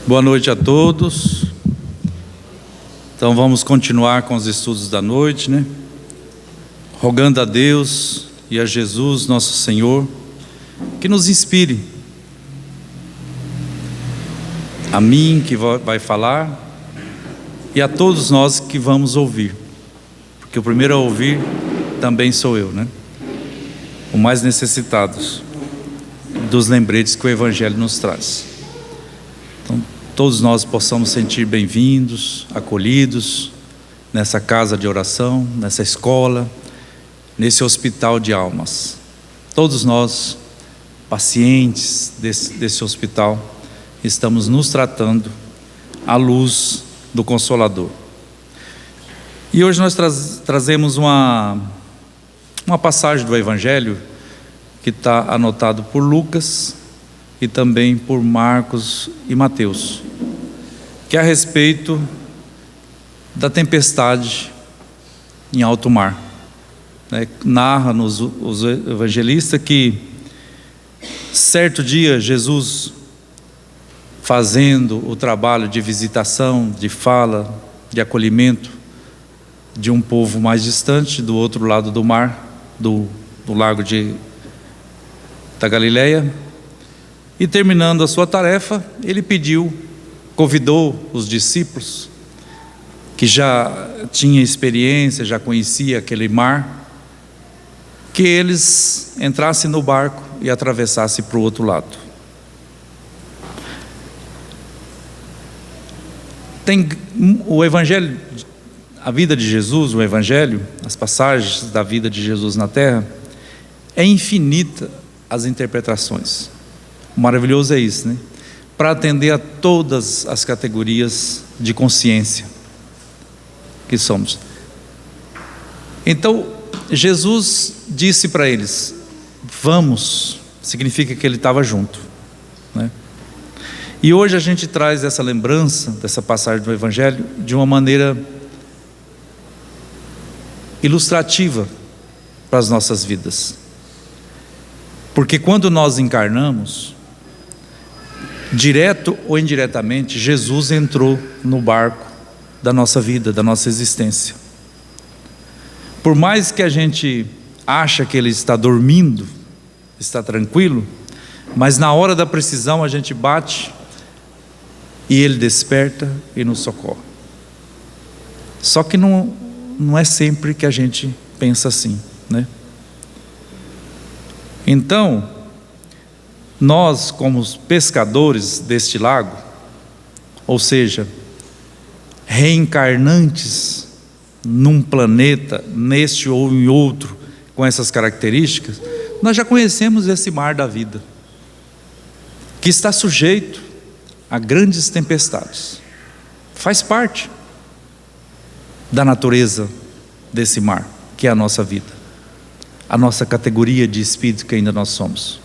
Boa noite a todos. Então vamos continuar com os estudos da noite, né? Rogando a Deus e a Jesus, nosso Senhor, que nos inspire. A mim que vai falar e a todos nós que vamos ouvir. Porque o primeiro a ouvir também sou eu, né? O mais necessitados dos lembretes que o Evangelho nos traz. Então, todos nós possamos sentir bem-vindos, acolhidos nessa casa de oração, nessa escola, nesse hospital de almas. Todos nós, pacientes desse hospital, estamos nos tratando à luz do Consolador. E hoje nós trazemos uma passagem do Evangelho que está anotado por Lucas e também por Marcos e Mateus, que é a respeito da tempestade em alto mar. Narra-nos os evangelistas que certo dia Jesus, fazendo o trabalho de visitação, de fala, de acolhimento de um povo mais distante, do outro lado do mar, do lago da Galileia, e terminando a sua tarefa, ele convidou os discípulos, que já tinham experiência, já conhecia aquele mar, que eles entrassem no barco e atravessassem para o outro lado. Tem o Evangelho, a vida de Jesus, o Evangelho, as passagens da vida de Jesus na terra, é infinita as interpretações. O maravilhoso é isso, né? Para atender a todas as categorias de consciência que somos. Então, Jesus disse para eles: vamos, significa que ele estava junto, né? E hoje a gente traz essa lembrança dessa passagem do Evangelho de uma maneira ilustrativa para as nossas vidas. Porque quando nós encarnamos, direto ou indiretamente, Jesus entrou no barco da nossa vida, da nossa existência. Por mais que a gente acha que ele está dormindo, está tranquilo, mas na hora da precisão a gente bate e ele desperta e nos socorre. Só que não é sempre que a gente pensa assim, né? Então, nós, como pescadores deste lago, ou seja, reencarnantes num planeta, neste ou em outro, com essas características, nós já conhecemos esse mar da vida, que está sujeito a grandes tempestades. Faz parte da natureza desse mar, que é a nossa vida, a nossa categoria de espírito que ainda nós somos,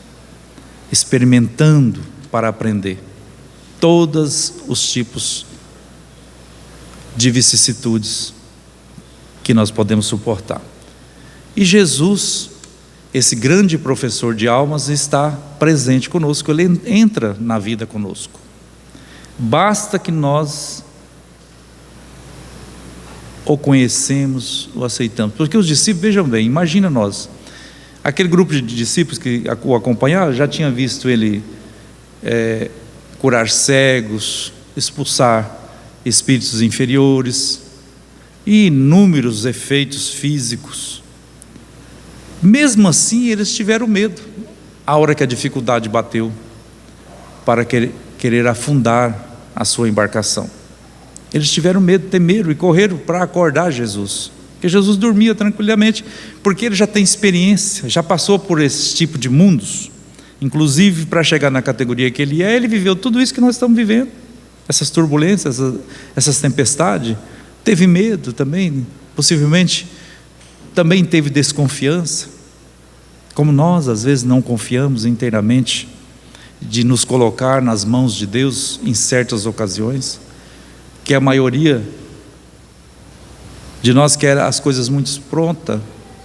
experimentando para aprender todos os tipos de vicissitudes que nós podemos suportar. E Jesus, esse grande professor de almas, está presente conosco, ele entra na vida conosco. Basta que nós o conhecemos, o aceitamos. Porque os discípulos, vejam bem, imagina nós, aquele grupo de discípulos que o acompanharam, já tinha visto ele curar cegos, expulsar espíritos inferiores e inúmeros efeitos físicos. Mesmo assim, eles tiveram medo a hora que a dificuldade bateu para querer afundar a sua embarcação. Eles tiveram medo, temeram e correram para acordar Jesus, porque Jesus dormia tranquilamente, porque ele já tem experiência, já passou por esse tipo de mundos, inclusive para chegar na categoria que ele viveu tudo isso que nós estamos vivendo, essas turbulências, essas tempestades. Teve medo também, possivelmente também teve desconfiança, como nós às vezes não confiamos inteiramente de nos colocar nas mãos de Deus em certas ocasiões, que a maioria de nós quer as coisas muito prontas,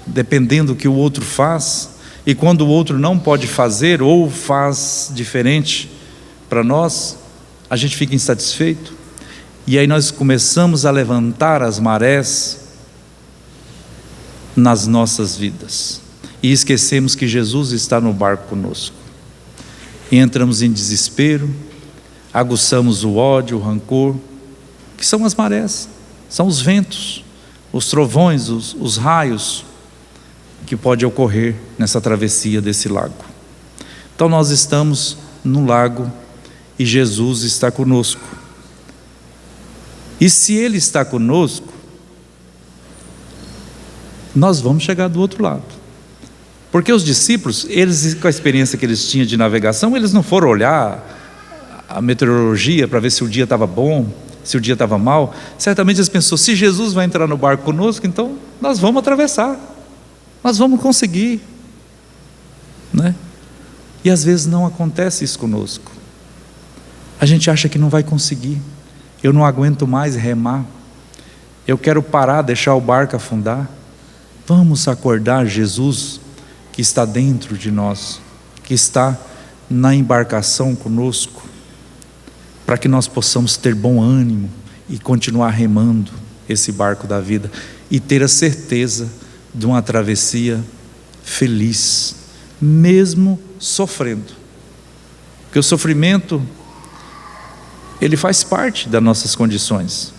dependendo do que o outro faz, e quando o outro não pode fazer ou faz diferente para nós, a gente fica insatisfeito, e aí nós começamos a levantar as marés nas nossas vidas, e esquecemos que Jesus está no barco conosco, e entramos em desespero, aguçamos o ódio, o rancor, que são as marés, são os ventos, os trovões, os raios, que pode ocorrer nessa travessia desse lago. Então nós estamos no lago, e Jesus está conosco, e se Ele está conosco, nós vamos chegar do outro lado, porque os discípulos, eles com a experiência que eles tinham de navegação, eles não foram olhar a meteorologia para ver se o dia estava bom, se o dia estava mal. Certamente eles pensaram, se Jesus vai entrar no barco conosco, então nós vamos atravessar, nós vamos conseguir, né? E às vezes não acontece isso conosco, a gente acha que não vai conseguir, eu não aguento mais remar, eu quero parar, deixar o barco afundar. Vamos acordar Jesus, que está dentro de nós, que está na embarcação conosco, para que nós possamos ter bom ânimo e continuar remando esse barco da vida, e ter a certeza de uma travessia feliz, mesmo sofrendo, porque o sofrimento, ele faz parte das nossas condições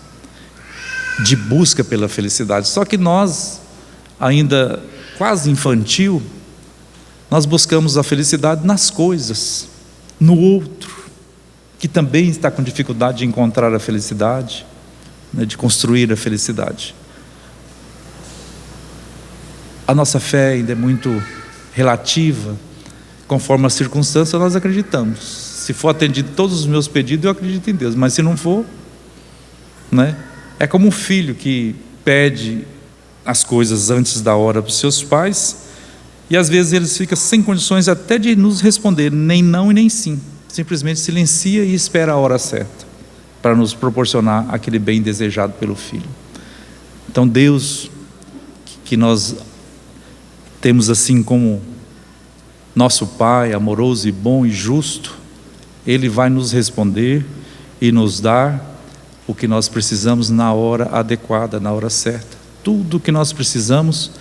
de busca pela felicidade, só que nós, ainda quase infantil, nós buscamos a felicidade nas coisas, no outro, que também está com dificuldade de encontrar a felicidade, né, de construir a felicidade. A nossa fé ainda é muito relativa, conforme a circunstância nós acreditamos. Se for atendido todos os meus pedidos, eu acredito em Deus, mas se não for, né? É como um filho que pede as coisas antes da hora para os seus pais, e às vezes eles ficam sem condições até de nos responder, nem não e nem sim, simplesmente silencia e espera a hora certa, para nos proporcionar aquele bem desejado pelo filho. Então Deus, que nós temos assim como nosso Pai, amoroso e bom e justo, Ele vai nos responder e nos dar o que nós precisamos na hora adequada, na hora certa. Tudo o que nós precisamos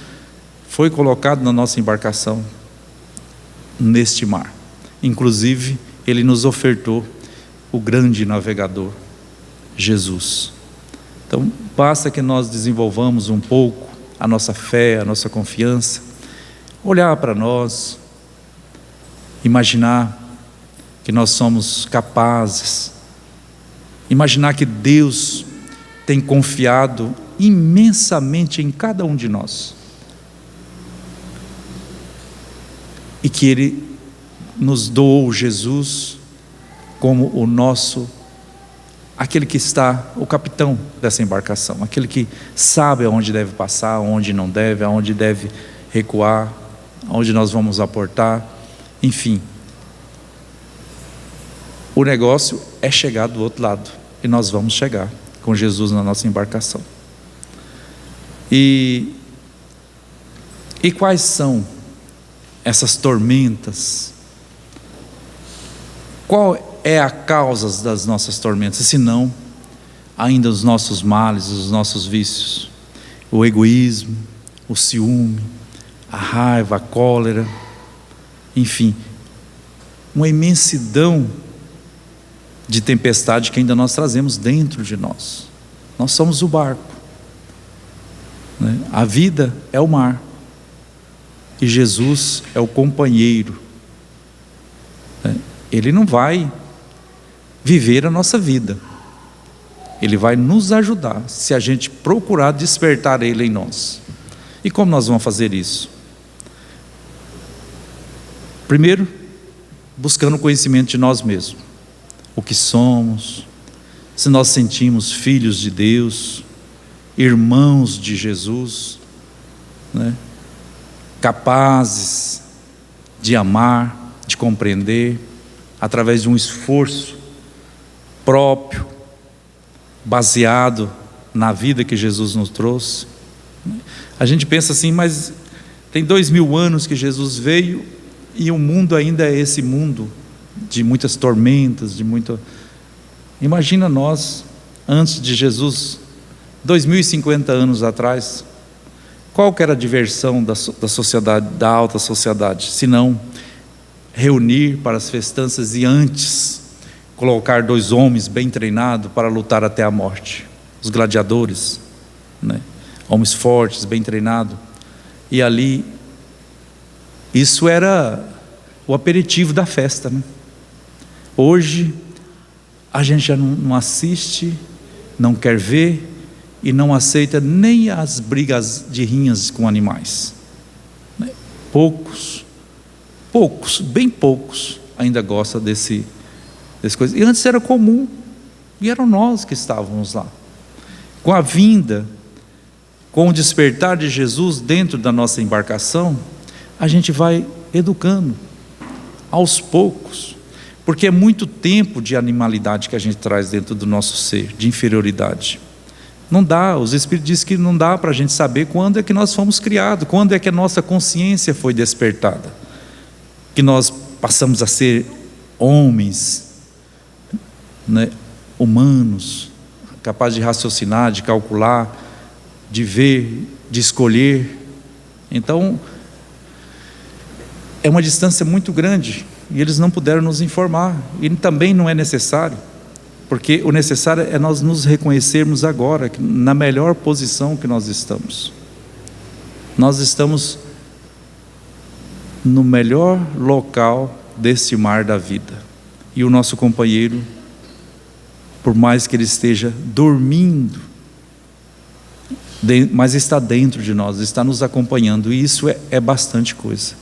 foi colocado na nossa embarcação, neste mar. Inclusive, Ele nos ofertou o grande navegador, Jesus. Então, basta que nós desenvolvamos um pouco a nossa fé, a nossa confiança, olhar para nós, imaginar que nós somos capazes, imaginar que Deus tem confiado imensamente em cada um de nós, e que Ele nos doou Jesus como o nosso, aquele que está, o capitão dessa embarcação, aquele que sabe aonde deve passar, aonde não deve, aonde deve recuar, aonde nós vamos aportar, enfim. O negócio é chegar do outro lado, e nós vamos chegar com Jesus na nossa embarcação. E quais são essas tormentas? Qual é a causa das nossas tormentas, se não ainda os nossos males, os nossos vícios? O egoísmo, o ciúme, a raiva, a cólera, enfim, uma imensidão de tempestade que ainda nós trazemos dentro de nós. Nós somos o barco, né? A vida é o mar, e Jesus é o companheiro, né? Ele não vai viver a nossa vida, Ele vai nos ajudar, se a gente procurar despertar Ele em nós. E como nós vamos fazer isso? Primeiro, buscando o conhecimento de nós mesmos, o que somos, se nós sentimos filhos de Deus, irmãos de Jesus, né? Capazes de amar, de compreender, através de um esforço próprio, baseado na vida que Jesus nos trouxe. A gente pensa assim, mas tem 2000 anos que Jesus veio, e o mundo ainda é esse mundo de muitas tormentas, de muita... Imagina nós, antes de Jesus, 2050 anos atrás, qual que era a diversão da sociedade, da alta sociedade, se não reunir para as festanças e antes colocar 2 homens bem treinados para lutar até a morte, os gladiadores, né? Homens fortes, bem treinados, e ali, isso era o aperitivo da festa, né? Hoje, a gente já não assiste, não quer ver, e não aceita nem as brigas de rinhas com animais, né? Poucos, bem poucos, ainda gostam desse coisa. E antes era comum, e eram nós que estávamos lá. Com a vinda, com o despertar de Jesus dentro da nossa embarcação, a gente vai educando, aos poucos, porque é muito tempo de animalidade que a gente traz dentro do nosso ser, de inferioridade. Não dá, os Espíritos dizem que não dá para a gente saber quando é que nós fomos criados, quando é que a nossa consciência foi despertada, que nós passamos a ser homens, né, humanos, capazes de raciocinar, de calcular, de ver, de escolher. Então, é uma distância muito grande, e eles não puderam nos informar, e também não é necessário, porque o necessário é nós nos reconhecermos agora, na melhor posição que nós estamos. Nós estamos no melhor local deste mar da vida, e o nosso companheiro, por mais que ele esteja dormindo, mas está dentro de nós, está nos acompanhando, e isso é bastante coisa,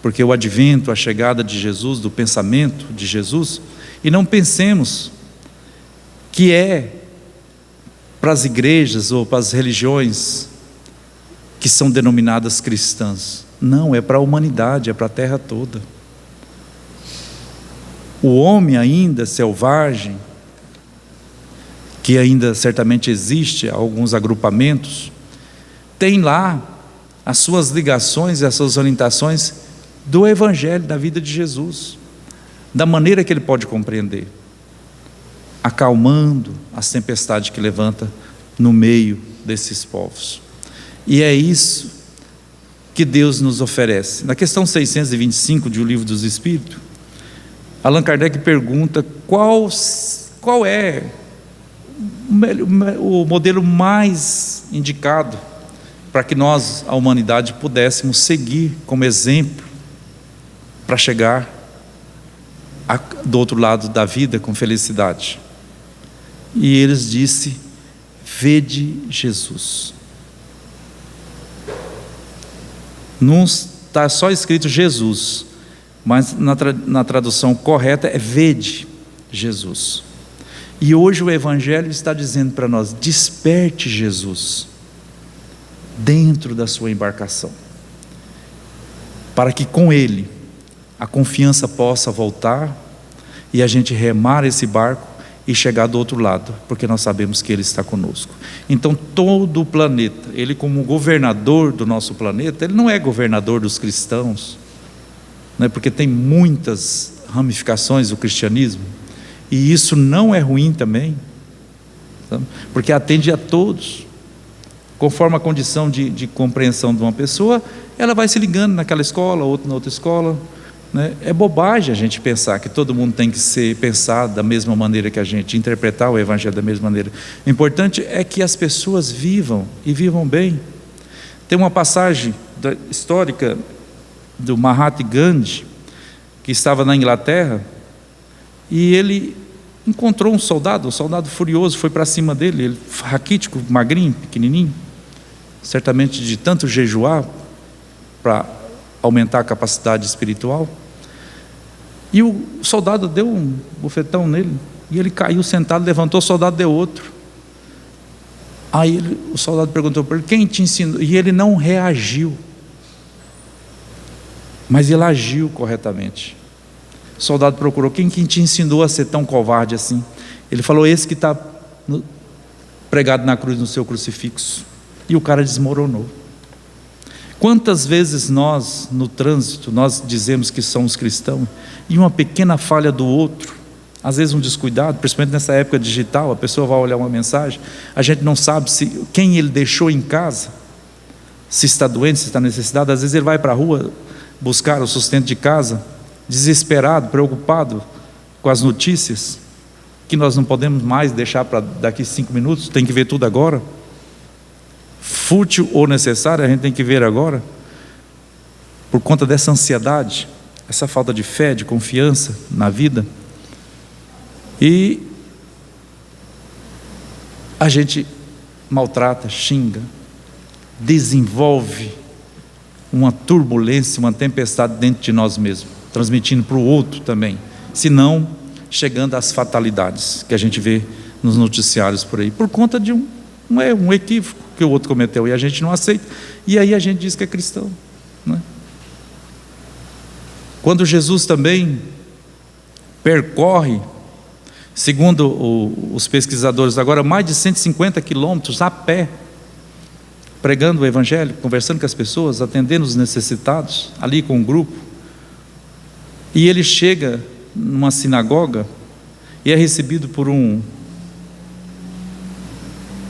porque o advento, a chegada de Jesus, do pensamento de Jesus, e não pensemos que é para as igrejas ou para as religiões que são denominadas cristãs. Não, é para a humanidade, é para a terra toda. O homem ainda selvagem, que ainda certamente existe, alguns agrupamentos, tem lá as suas ligações e as suas orientações do Evangelho, da vida de Jesus, da maneira que ele pode compreender, acalmando as tempestades que levanta no meio desses povos. E é isso que Deus nos oferece. Na questão 625 de O Livro dos Espíritos, Allan Kardec pergunta qual é o modelo mais indicado para que nós, a humanidade, pudéssemos seguir como exemplo para chegar do outro lado da vida com felicidade. E eles disse: vede Jesus. Não está só escrito Jesus, mas na tradução correta é vede Jesus. E hoje o Evangelho está dizendo para nós: desperte Jesus dentro da sua embarcação, para que com Ele a confiança possa voltar e a gente remar esse barco e chegar do outro lado, porque nós sabemos que Ele está conosco. Então todo o planeta, Ele como governador do nosso planeta, Ele não é governador dos cristãos, né? Porque tem muitas ramificações do cristianismo, e isso não é ruim também, sabe? Porque atende a todos, conforme a condição de compreensão de uma pessoa, ela vai se ligando naquela escola, outra na outra escola, né? É bobagem a gente pensar que todo mundo tem que ser pensado da mesma maneira que a gente, interpretar o Evangelho da mesma maneira. O importante é que as pessoas vivam, e vivam bem. Tem uma passagem histórica do Mahatma Gandhi, que estava na Inglaterra, e ele encontrou um soldado furioso, foi para cima dele, ele raquítico, magrinho, pequenininho, certamente de tanto jejuar para aumentar a capacidade espiritual. E o soldado deu um bufetão nele, e ele caiu sentado, levantou, o soldado deu outro. Aí o soldado perguntou para ele: quem te ensinou? E ele não reagiu, mas ele agiu corretamente. O soldado procurou: quem te ensinou a ser tão covarde assim? Ele falou: esse que está pregado na cruz, no seu crucifixo. E o cara desmoronou. Quantas vezes nós, no trânsito, nós dizemos que somos cristãos, e uma pequena falha do outro, Às vezes um descuidado, principalmente nessa época digital, a pessoa vai olhar uma mensagem, a gente não sabe quem ele deixou em casa, se está doente, se está necessitado. Às vezes ele vai para a rua buscar o sustento de casa, desesperado, preocupado com as notícias, que nós não podemos mais deixar para daqui 5 minutos, tem que ver tudo agora. Fútil ou necessário, a gente tem que ver agora. Por conta dessa ansiedade, essa falta de fé, de confiança na vida. E a gente maltrata, xinga, desenvolve uma turbulência, uma tempestade dentro de nós mesmos, transmitindo para o outro também, se não chegando às fatalidades que a gente vê nos noticiários por aí, por conta de um equívoco que o outro cometeu, e a gente não aceita, e aí a gente diz que é cristão, não é? Quando Jesus também percorre, segundo os pesquisadores agora, mais de 150 quilômetros a pé, pregando o Evangelho, conversando com as pessoas, atendendo os necessitados, ali com um grupo, e ele chega numa sinagoga e é recebido por um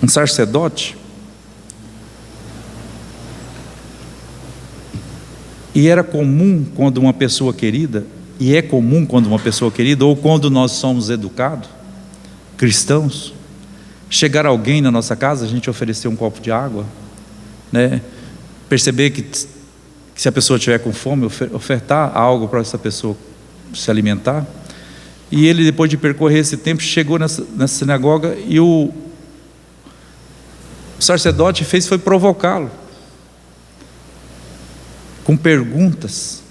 sacerdote, e era comum quando uma pessoa querida, e é comum quando uma pessoa querida, ou quando nós somos educados, cristãos, chegar alguém na nossa casa, a gente oferecer um copo de água, né? Perceber que se a pessoa estiver com fome, ofertar algo para essa pessoa se alimentar. E ele, depois de percorrer esse tempo, chegou nessa sinagoga, e o sacerdote foi provocá-lo com perguntas.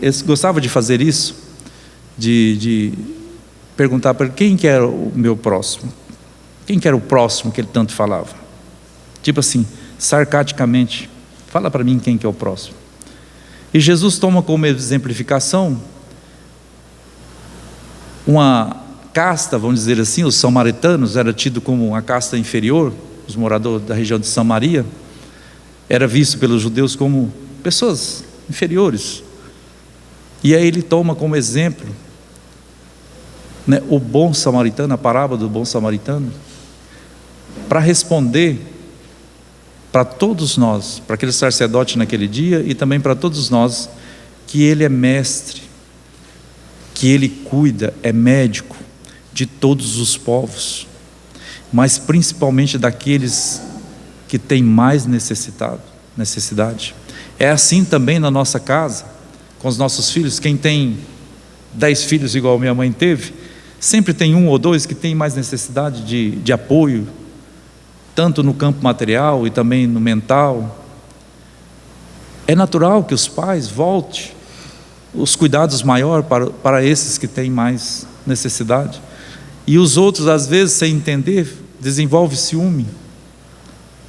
Ele gostava de fazer isso, de perguntar para ele: quem que era o meu próximo? Quem que era o próximo que ele tanto falava? Tipo assim, sarcasticamente: fala para mim quem que é o próximo. E Jesus toma como exemplificação uma casta, vamos dizer assim. Os samaritanos era tido como uma casta inferior, os moradores da região de Samaria, era visto pelos judeus como pessoas inferiores. E aí ele toma como exemplo, né, o bom samaritano, a parábola do bom samaritano, para responder para todos nós, para aquele sacerdote naquele dia, e também para todos nós, que ele é mestre, que ele cuida, é médico de todos os povos, mas principalmente daqueles que têm mais necessidade. É assim também na nossa casa, com os nossos filhos. Quem tem 10 filhos igual minha mãe teve, sempre tem 1 ou 2 que tem mais necessidade de apoio, tanto no campo material e também no mental. É natural que os pais voltem os cuidados maiores para esses que têm mais necessidade, e os outros, às vezes, sem entender, desenvolve ciúme,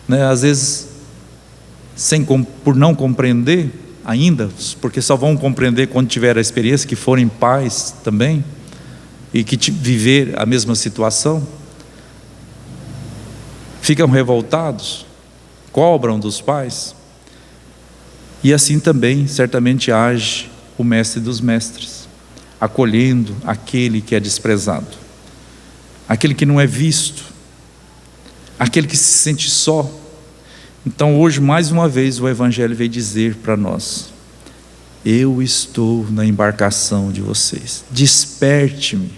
né? Às vezes por não compreender ainda, porque só vão compreender quando tiver a experiência, que forem pais também, e que viver a mesma situação, ficam revoltados, cobram dos pais. E assim também certamente age o mestre dos mestres, acolhendo aquele que é desprezado, aquele que não é visto, aquele que se sente só. Então hoje, mais uma vez, o Evangelho veio dizer para nós: eu estou na embarcação de vocês, desperte-me,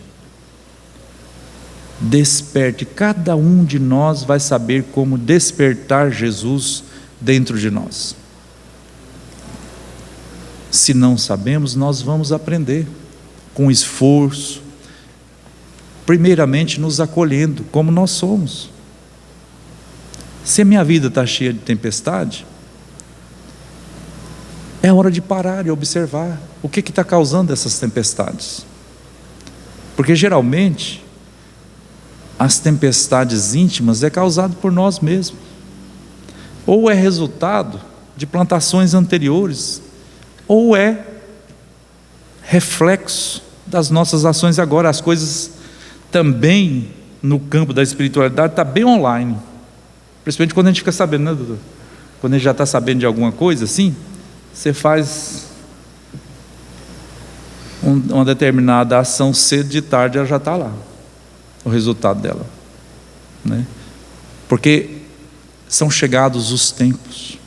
desperte. Cada um de nós vai saber como despertar Jesus dentro de nós. Se não sabemos, nós vamos aprender com esforço, primeiramente nos acolhendo como nós somos. Se a minha vida está cheia de tempestade, é hora de parar e observar o que está causando essas tempestades. Porque geralmente as tempestades íntimas é causado por nós mesmos, ou é resultado de plantações anteriores, ou é reflexo das nossas ações agora. As coisas também no campo da espiritualidade está bem online, principalmente quando a gente fica sabendo, né, doutor? Quando a gente já está sabendo de alguma coisa assim, você faz uma determinada ação, cedo de tarde ela já está lá, o resultado dela, né? Porque são chegados os tempos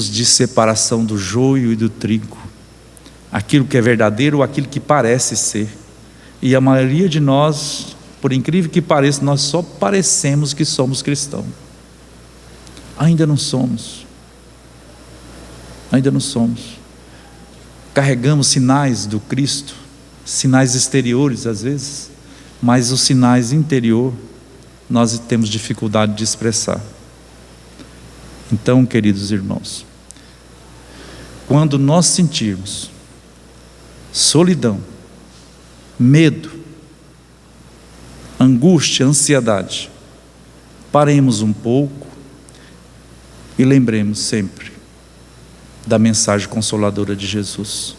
de separação do joio e do trigo, aquilo que é verdadeiro ou aquilo que parece ser. E a maioria de nós, por incrível que pareça, nós só parecemos que somos cristãos. Ainda não somos. Carregamos sinais do Cristo, sinais exteriores às vezes, mas os sinais interior nós temos dificuldade de expressar. Então, queridos irmãos, quando nós sentirmos solidão, medo, angústia, ansiedade, paremos um pouco e lembremos sempre da mensagem consoladora de Jesus,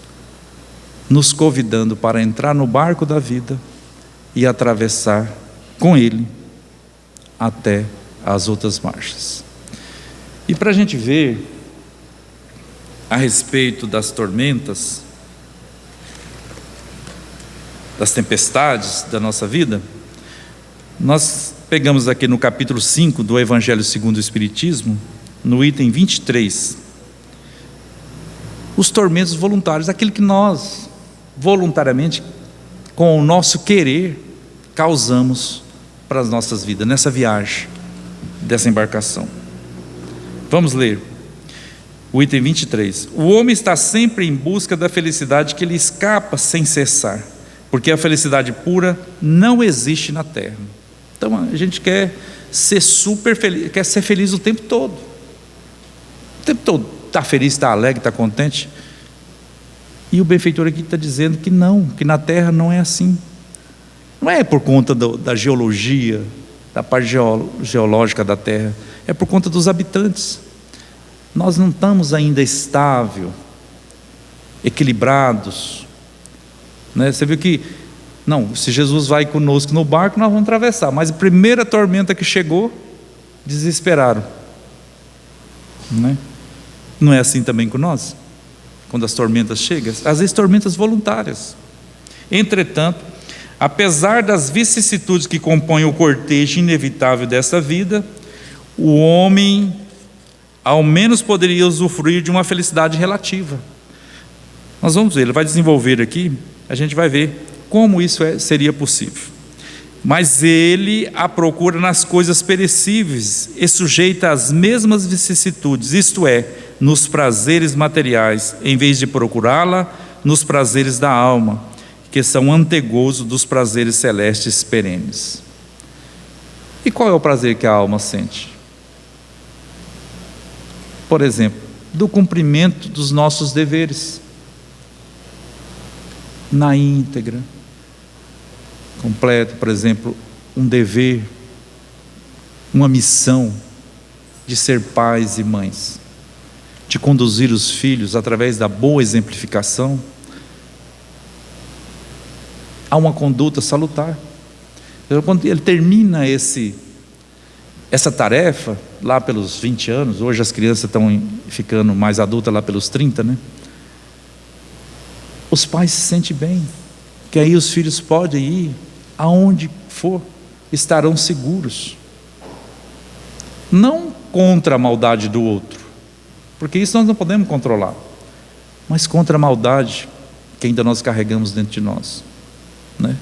nos convidando para entrar no barco da vida e atravessar com Ele até as outras margens. E para a gente ver a respeito das tormentas, das tempestades da nossa vida, nós pegamos aqui no capítulo 5 do Evangelho segundo o Espiritismo, no item 23, os tormentos voluntários, aquilo que nós voluntariamente, com o nosso querer, causamos para as nossas vidas, nessa viagem dessa embarcação. Vamos ler o item 23. O homem está sempre em busca da felicidade que lhe escapa sem cessar, porque a felicidade pura não existe na terra. Então a gente quer ser super feliz, quer ser feliz o tempo todo. O tempo todo está feliz, está alegre, está contente. E o benfeitor aqui está dizendo que não, que na terra não é assim. Não é por conta da geologia, da parte geológica da terra, é por conta dos habitantes. Nós não estamos ainda estável, equilibrados, né? Você viu que, não, se Jesus vai conosco no barco, nós vamos atravessar, mas a primeira tormenta que chegou, desesperaram, né? Não é assim também com nós? Quando as tormentas chegam, às vezes tormentas voluntárias. Entretanto, apesar das vicissitudes que compõem o cortejo inevitável dessa vida, o homem ao menos poderia usufruir de uma felicidade relativa. Nós vamos ver, ele vai desenvolver aqui, a gente vai ver como isso seria possível. Mas ele a procura nas coisas perecíveis e sujeita às mesmas vicissitudes, isto é, nos prazeres materiais, em vez de procurá-la nos prazeres da alma, que são antegozo dos prazeres celestes perenes. E qual é o prazer que a alma sente? Por exemplo, do cumprimento dos nossos deveres, na íntegra, completo, por exemplo, um dever, uma missão de ser pais e mães, de conduzir os filhos através da boa exemplificação, há uma conduta salutar. Então, quando ele termina essa tarefa, lá pelos 20 anos, hoje as crianças estão ficando mais adultas lá pelos 30, né? Os pais se sentem bem, que aí os filhos podem ir aonde for, estarão seguros, não contra a maldade do outro, porque isso nós não podemos controlar, mas contra a maldade que ainda nós carregamos dentro de nós, né?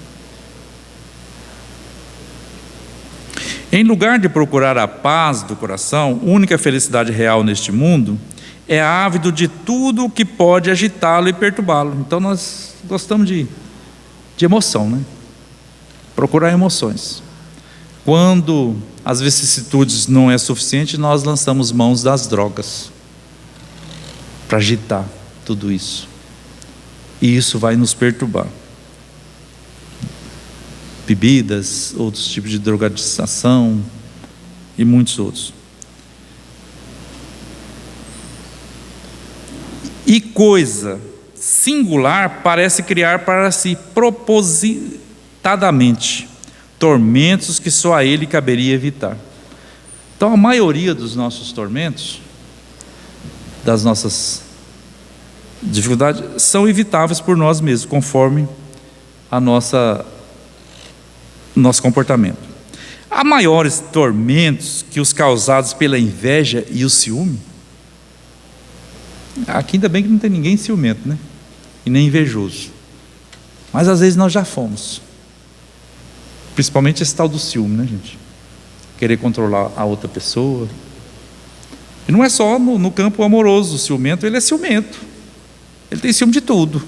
Em lugar de procurar a paz do coração, única felicidade real neste mundo, é ávido de tudo o que pode agitá-lo e perturbá-lo. Então nós gostamos de emoção, né? Procurar emoções. Quando as vicissitudes não é suficiente, nós lançamos mãos das drogas para agitar tudo isso, e isso vai nos perturbar. Bebidas, outros tipos de drogadização e muitos outros. E coisa singular parece criar para si propositadamente tormentos que só a ele caberia evitar. Então a maioria dos nossos tormentos, das nossas dificuldades são evitáveis por nós mesmos, conforme nosso comportamento. Há maiores tormentos que os causados pela inveja e o ciúme? Aqui ainda bem que não tem ninguém ciumento, né? E nem invejoso. Mas às vezes nós já fomos. Principalmente esse tal do ciúme, né, gente? Querer controlar a outra pessoa. E não é só no campo amoroso. O ciumento, ele é ciumento. Ele tem ciúme de tudo,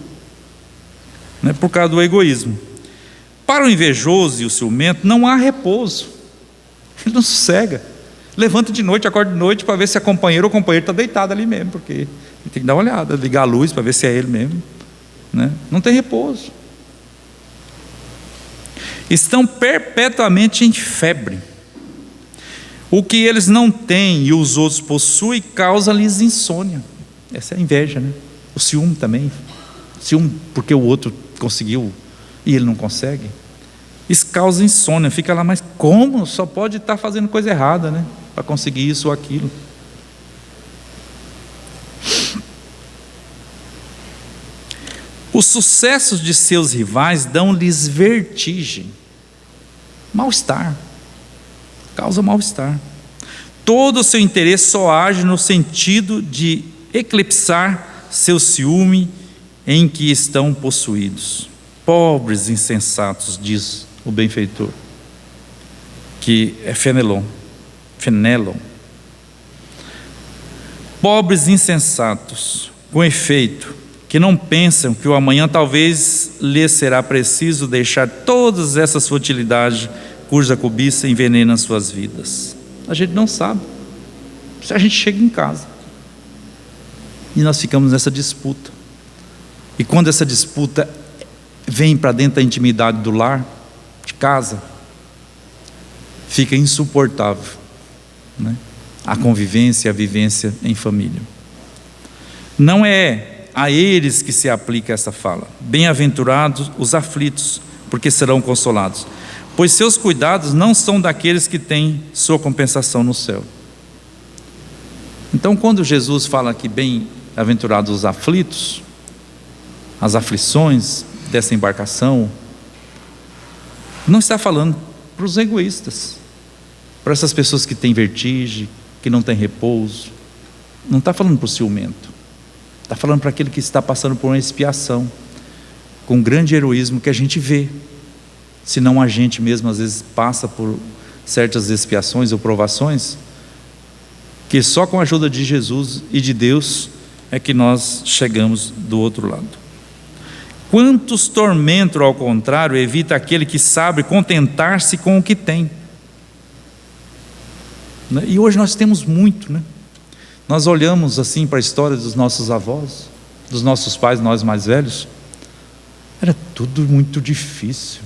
né? Por causa do egoísmo. Para o invejoso e o ciumento não há repouso. Ele não sossega. Levanta de noite, acorda de noite para ver se a companheira ou o companheiro está deitado ali mesmo, porque ele tem que dar uma olhada, ligar a luz para ver se é ele mesmo, né? Não tem repouso. Estão perpetuamente em febre. O que eles não têm e os outros possuem causa-lhes insônia. Essa é a inveja, né? O ciúme também. Ciúme porque o outro conseguiu e ele não consegue. Isso causa insônia. Fica lá, mas como? Só pode estar fazendo coisa errada, né? Para conseguir isso ou aquilo. Os sucessos de seus rivais dão-lhes vertigem. Mal-estar. Causa mal-estar. Todo o seu interesse só age no sentido de eclipsar seu ciúme em que estão possuídos. Pobres insensatos, diz o benfeitor, que é Fenelon. Pobres insensatos, com efeito, que não pensam que o amanhã talvez lhes será preciso deixar todas essas futilidades cuja cobiça envenena suas vidas. A gente não sabe. Se a gente chega em casa e nós ficamos nessa disputa, e quando essa disputa vem para dentro da intimidade do lar, de casa, fica insuportável, né? A convivência, a vivência em família. Não é a eles que se aplica essa fala. Bem-aventurados os aflitos, porque serão consolados, pois seus cuidados não são daqueles que têm sua compensação no céu. Então, quando Jesus fala que bem-aventurados os aflitos, as aflições dessa embarcação, não está falando para os egoístas, para essas pessoas que têm vertigem, que não têm repouso. Não está falando para o ciumento. Está falando para aquele que está passando por uma expiação, com grande heroísmo que a gente vê. Senão a gente mesmo às vezes passa por certas expiações ou provações, que só com a ajuda de Jesus e de Deus é que nós chegamos do outro lado. Quantos tormentos, ao contrário, evita aquele que sabe contentar-se com o que tem. E hoje nós temos muito, né? Nós olhamos assim para a história dos nossos avós, dos nossos pais, nós mais velhos, era tudo muito difícil,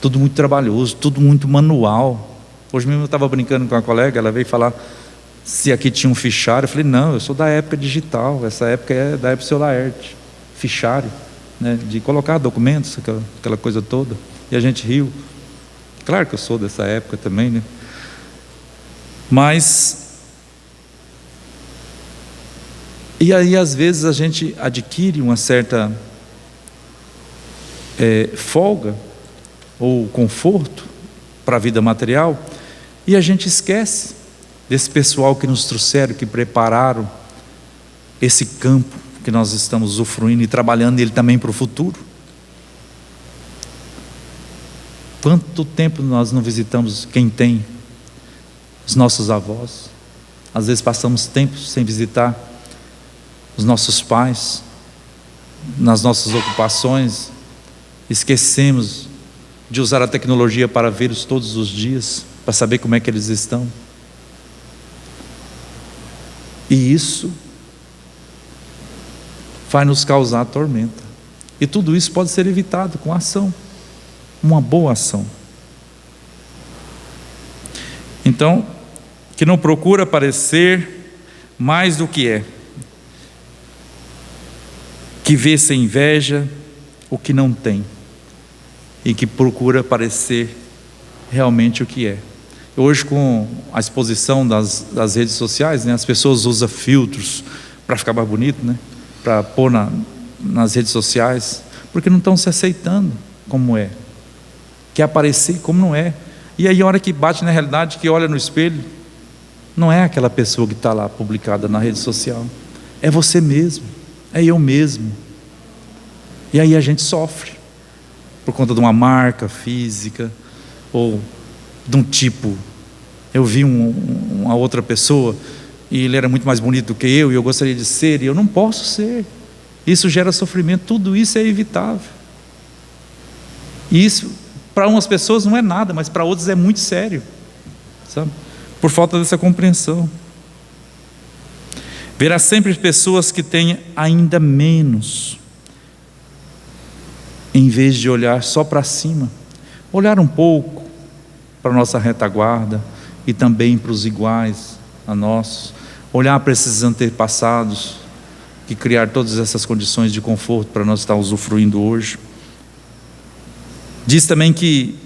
tudo muito trabalhoso, tudo muito manual. Hoje mesmo eu estava brincando com uma colega, ela veio falar se aqui tinha um fichário. Eu falei, não, eu sou da época digital, essa época é da época do seu Laerte, fichário, né, de colocar documentos, aquela coisa toda. E a gente riu. Claro que eu sou dessa época também, né? Mas, e aí às vezes a gente adquire uma certa folga ou conforto para a vida material, e a gente esquece desse pessoal que nos trouxeram, que prepararam esse campo que nós estamos usufruindo e trabalhando nele também para o futuro. Quanto tempo nós não visitamos quem tem? Os nossos avós. Às vezes passamos tempos sem visitar os nossos pais, nas nossas ocupações, esquecemos de usar a tecnologia para vê-los todos os dias, para saber como é que eles estão. E isso vai nos causar tormenta. E tudo isso pode ser evitado com ação, uma boa ação. Então, que não procura parecer mais do que é, que vê sem inveja o que não tem, e que procura parecer realmente o que é. Hoje, com a exposição das redes sociais, né, as pessoas usam filtros para ficar mais bonito, né? para pôr nas redes sociais, porque não estão se aceitando como é, quer aparecer como não é. E aí a hora que bate na realidade, que olha no espelho, não é aquela pessoa que está lá publicada na rede social, é você mesmo, é eu mesmo. E aí a gente sofre por conta de uma marca física ou de um tipo. Eu vi uma outra pessoa e ele era muito mais bonito do que eu e eu gostaria de ser e eu não posso ser. Isso gera sofrimento, tudo isso é evitável. E isso para umas pessoas não é nada, mas para outras é muito sério, sabe? Por falta dessa compreensão. Verá sempre pessoas que têm ainda menos, em vez de olhar só para cima, olhar um pouco para a nossa retaguarda e também para os iguais a nós, olhar para esses antepassados que criaram todas essas condições de conforto para nós estar usufruindo hoje. Diz também que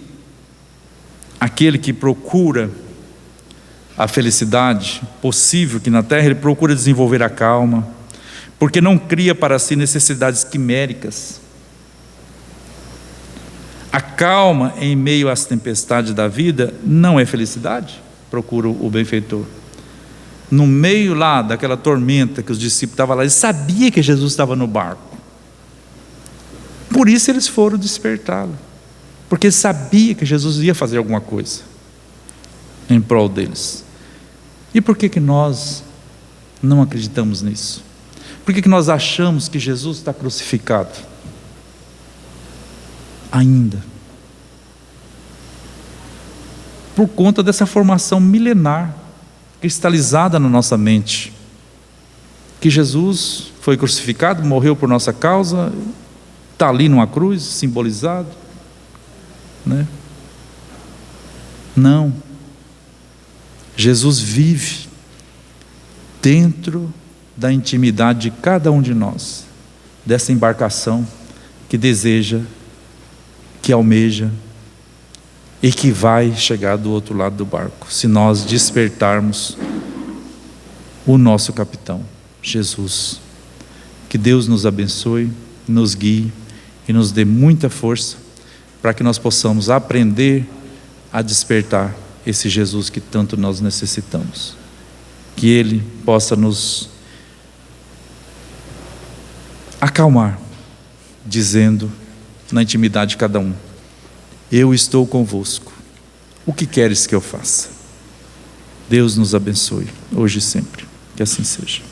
aquele que procura a felicidade possível aqui na terra, ele procura desenvolver a calma, porque não cria para si necessidades quiméricas. A calma em meio às tempestades da vida não é felicidade, procura o benfeitor. No meio lá daquela tormenta que os discípulos estavam lá, eles sabiam que Jesus estava no barco. Por isso eles foram despertá-lo, porque eles sabiam que Jesus ia fazer alguma coisa em prol deles. E por que nós não acreditamos nisso? Por que nós achamos que Jesus está crucificado? Ainda. Por conta dessa formação milenar, cristalizada na nossa mente, que Jesus foi crucificado, morreu por nossa causa, está ali numa cruz, simbolizado, né? Não. Jesus vive dentro da intimidade de cada um de nós, dessa embarcação que deseja, que almeja e que vai chegar do outro lado do barco, se nós despertarmos o nosso capitão, Jesus. Que Deus nos abençoe, nos guie e nos dê muita força para que nós possamos aprender a despertar esse Jesus que tanto nós necessitamos. Que Ele possa nos acalmar, dizendo na intimidade de cada um: eu estou convosco, o que queres que eu faça? Deus nos abençoe, hoje e sempre, que assim seja.